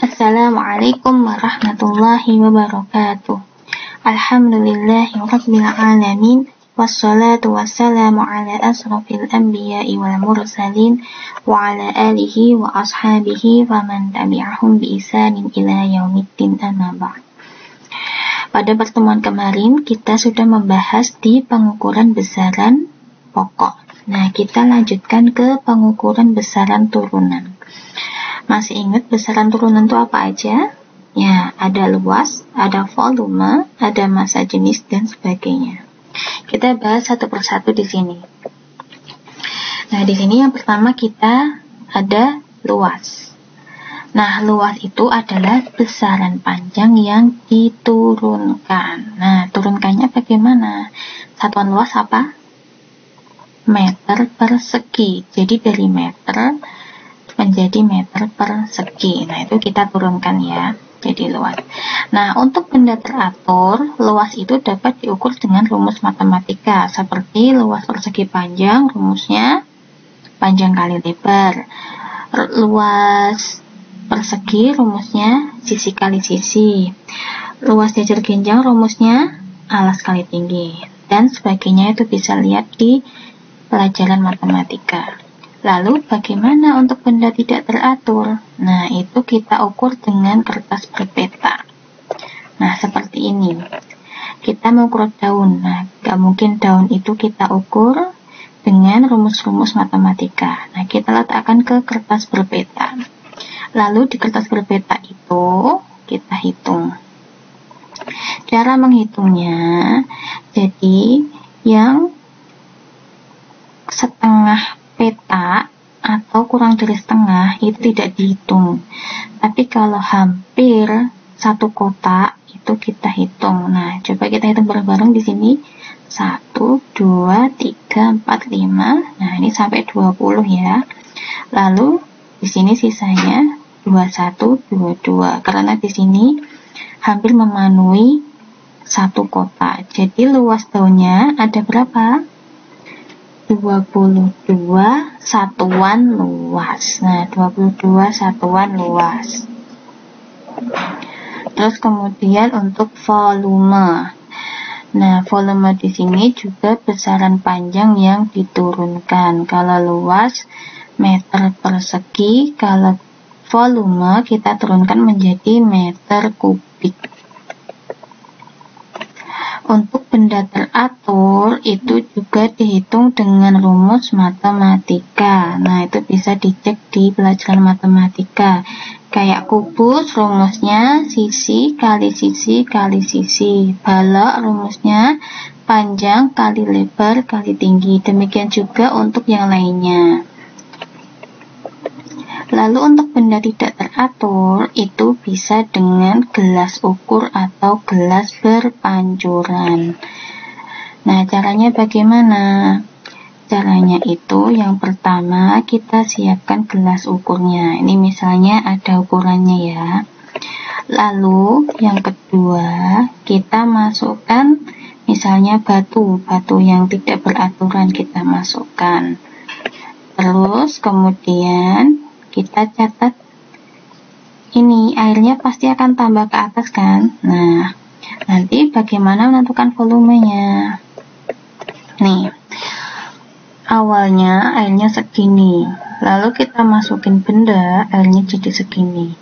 Assalamualaikum warahmatullahi wabarakatuh. Alhamdulillahirabbil alamin. Wassalatu wassalamu ala asrofil anbiya'i wal mursalin wa ala alihi wa ashabihi wa man tabi'ahum bi ihsanin ila yaumiddin, amma ba'd. Pada pertemuan kemarin kita sudah membahas di pengukuran besaran pokok. Nah, kita lanjutkan ke pengukuran besaran turunan. Masih ingat besaran turunan itu apa aja? Ya, ada luas, ada volume, ada massa jenis, dan sebagainya. Kita bahas satu persatu di sini. Nah, di sini yang pertama kita ada luas. Nah, luas itu adalah besaran panjang yang diturunkan. Nah, turunkannya bagaimana? Satuan luas apa? Meter persegi. Jadi dari meter menjadi meter persegi. Nah, itu kita turunkan ya, jadi luas. Nah, untuk benda teratur, luas itu dapat diukur dengan rumus matematika, seperti luas persegi panjang, rumusnya panjang kali lebar. Luas persegi, rumusnya sisi kali sisi. Luas jajar genjang, rumusnya alas kali tinggi. Dan sebagainya, itu bisa lihat di pelajaran matematika. Lalu bagaimana untuk benda tidak teratur? Nah, itu kita ukur dengan kertas berpeta. Nah, seperti ini. Kita mengukur daun. Nah, gak mungkin daun itu kita ukur dengan rumus-rumus matematika. Nah, kita letakkan ke kertas berpeta. Lalu di kertas berpeta itu kita hitung. Cara menghitungnya, jadi yang setengah peta atau kurang dari setengah itu tidak dihitung, tapi kalau hampir satu kotak itu kita hitung. Nah, coba kita hitung bareng-bareng di sini. 1, 2, 3, 4, 5. Nah, ini sampai 20 ya. Lalu di sini sisanya 21, 22, karena di sini hampir memenuhi satu kotak. Jadi luas daunnya ada berapa? 22 satuan luas. Nah, 22 satuan luas. Terus kemudian untuk volume. Nah, volume di sini juga besaran panjang yang diturunkan. Kalau luas meter persegi, kalau volume kita turunkan menjadi meter kubik. Untuk benda teratur itu juga dihitung dengan rumus matematika. Nah, itu bisa dicek di pelajaran matematika. Kayak kubus, rumusnya sisi kali sisi kali sisi. Balok, rumusnya panjang kali lebar kali tinggi. Demikian juga untuk yang lainnya. Lalu untuk benda tidak teratur itu bisa dengan gelas ukur atau gelas berpancuran. Nah, caranya bagaimana? Caranya itu yang pertama kita siapkan gelas ukurnya. Ini misalnya ada ukurannya ya. Lalu yang kedua kita masukkan misalnya batu yang tidak beraturan kita masukkan. Terus kemudian kita catat ini airnya pasti akan tambah ke atas kan. Nah, nanti bagaimana menentukan volumenya? Nih, awalnya airnya segini, lalu kita masukin benda, airnya jadi segini.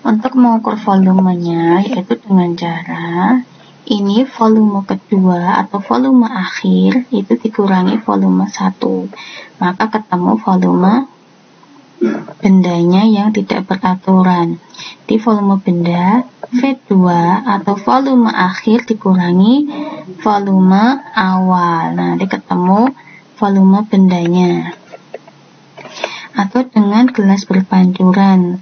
Untuk mengukur volumenya yaitu dengan cara ini volume kedua atau volume akhir itu dikurangi volume 1, maka ketemu volume bendanya yang tidak beraturan. Di volume benda V2 atau volume akhir dikurangi volume awal. Nah, nanti ketemu volume bendanya. Atau dengan gelas berpancuran,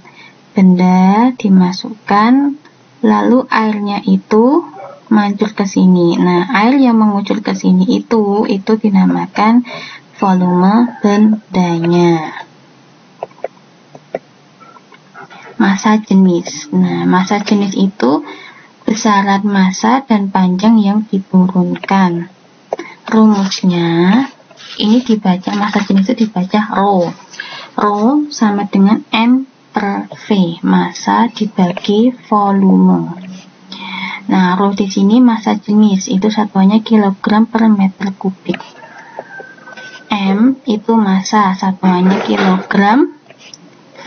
benda dimasukkan lalu airnya itu mancur ke sini. Nah, air yang mengucur ke sini itu dinamakan volume bendanya. Massa jenis. Nah, massa jenis itu besaran massa dan panjang yang diturunkan. Rumusnya ini dibaca, massa jenis itu dibaca rho. Rho sama dengan M per V, massa dibagi volume. Nah, Rho di sini massa jenis, itu satuannya kilogram per meter kubik. M itu massa, satuannya kilogram. V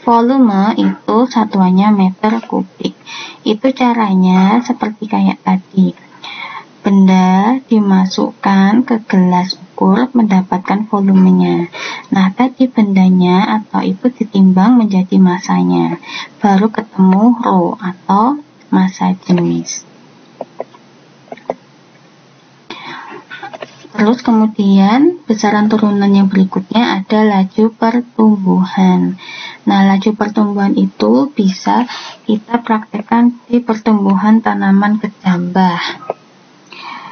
volume itu satuannya meter kubik. Itu caranya seperti kayak tadi. Benda dimasukkan ke gelas ukur mendapatkan volumenya. Nah, tadi bendanya atau itu ditimbang menjadi massanya. Baru ketemu Rho atau massa jenis. Terus kemudian besaran turunan yang berikutnya ada laju pertumbuhan. Nah, laju pertumbuhan itu bisa kita praktekkan di pertumbuhan tanaman kecambah.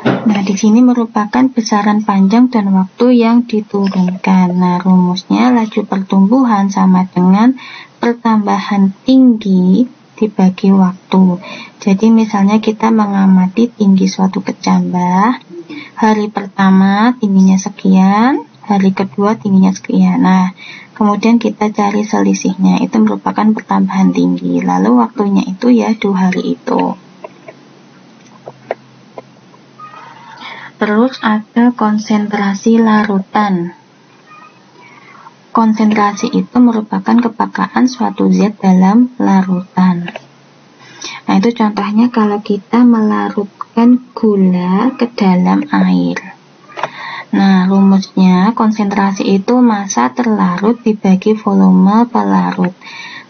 Nah, di sini merupakan besaran panjang dan waktu yang diturunkan. Nah, rumusnya laju pertumbuhan sama dengan pertambahan tinggi dibagi waktu. Jadi misalnya kita mengamati tinggi suatu kecambah, hari pertama tingginya sekian, hari kedua tingginya sekian. Nah, kemudian kita cari selisihnya, itu merupakan pertambahan tinggi. Lalu waktunya itu ya 2 hari itu. Terus ada konsentrasi larutan. Konsentrasi itu merupakan kepekaan suatu zat dalam larutan. Nah, itu contohnya kalau kita melarutkan gula ke dalam air. Nah, rumusnya konsentrasi itu massa terlarut dibagi volume pelarut.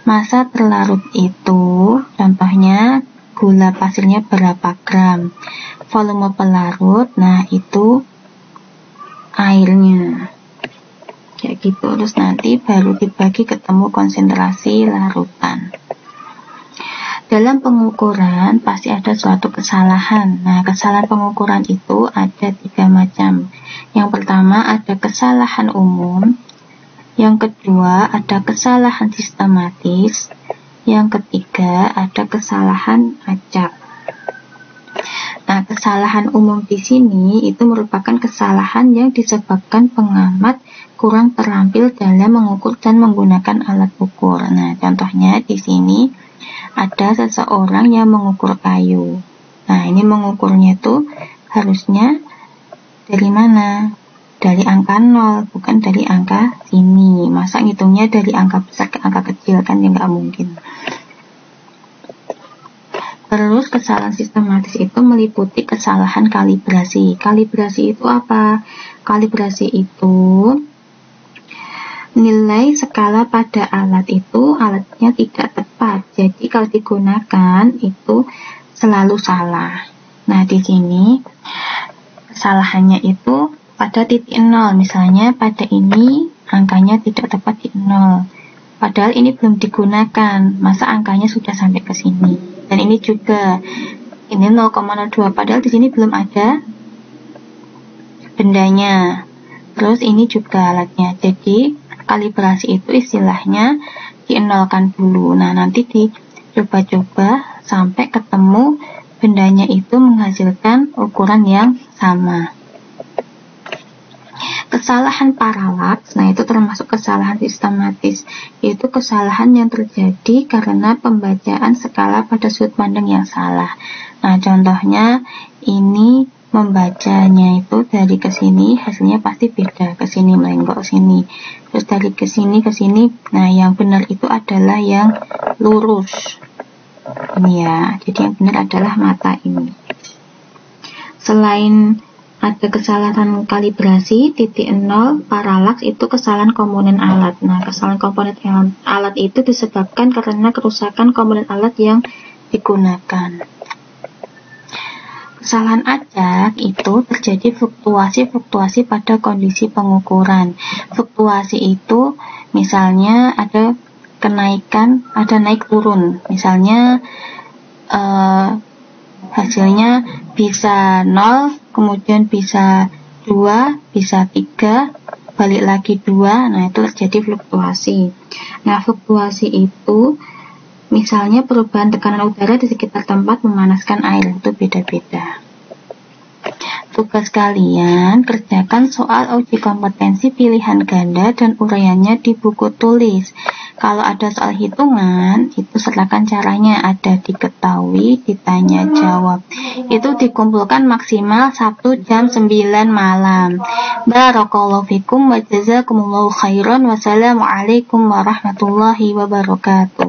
Massa terlarut itu contohnya gula pasirnya berapa gram. Volume pelarut, nah itu airnya. Kayak gitu, terus nanti baru dibagi ketemu konsentrasi larutan. Dalam pengukuran pasti ada suatu kesalahan. Nah, kesalahan pengukuran itu ada 3 macam. Yang pertama ada kesalahan umum, yang kedua ada kesalahan sistematis, yang ketiga ada kesalahan acak. Nah, kesalahan umum di sini itu merupakan kesalahan yang disebabkan pengamat kurang terampil dalam mengukur dan menggunakan alat ukur. Nah, contohnya di sini ada seseorang yang mengukur kayu. Nah, ini mengukurnya itu harusnya dari mana? Dari angka 0, bukan dari angka sini. Masa ngitungnya dari angka besar ke angka kecil, kan ya nggak mungkin. Terus kesalahan sistematis itu meliputi kesalahan kalibrasi. Kalibrasi itu apa? Kalibrasi itu nilai skala pada alat itu alatnya tidak tepat. Jadi kalau digunakan itu selalu salah. Nah, di sini kesalahannya itu pada titik 0. Misalnya pada ini angkanya tidak tepat di 0. Padahal ini belum digunakan. Masa angkanya sudah sampai ke sini. Dan ini juga ini 0,02, padahal di sini belum ada bendanya. Terus ini juga alatnya. Jadi kalibrasi itu istilahnya di-nolkan dulu. Nah, nanti dicoba-coba sampai ketemu bendanya itu menghasilkan ukuran yang sama. Kesalahan paralaks, nah itu termasuk kesalahan sistematis. Itu kesalahan yang terjadi karena pembacaan skala pada sudut pandang yang salah. Nah, contohnya ini membacanya itu dari ke sini hasilnya pasti beda, ke sini melenggok sini. Terus dari ke sini ke sini. Nah, yang benar itu adalah yang lurus. Ini ya. Jadi yang benar adalah mata ini. Selain ada kesalahan kalibrasi, titik 0, paralaks itu kesalahan komponen alat. Nah, kesalahan komponen alat itu disebabkan karena kerusakan komponen alat yang digunakan. Kesalahan acak itu terjadi fluktuasi pada kondisi pengukuran. Fluktuasi itu misalnya ada kenaikan, ada naik turun. Misalnya hasilnya bisa 0, kemudian bisa 2, bisa 3, balik lagi 2, nah itu terjadi fluktuasi. Nah, fluktuasi itu misalnya perubahan tekanan udara di sekitar tempat memanaskan air, itu beda-beda. Tugas kalian, kerjakan soal uji kompetensi pilihan ganda dan uraiannya di buku tulis. Kalau ada soal hitungan, itu silakan caranya ada diketahui, ditanya jawab. Itu dikumpulkan maksimal Sabtu jam 9 malam. Barakallahu fikum wa jazakumullahu khairan. Wassalamualaikum warahmatullahi wabarakatuh.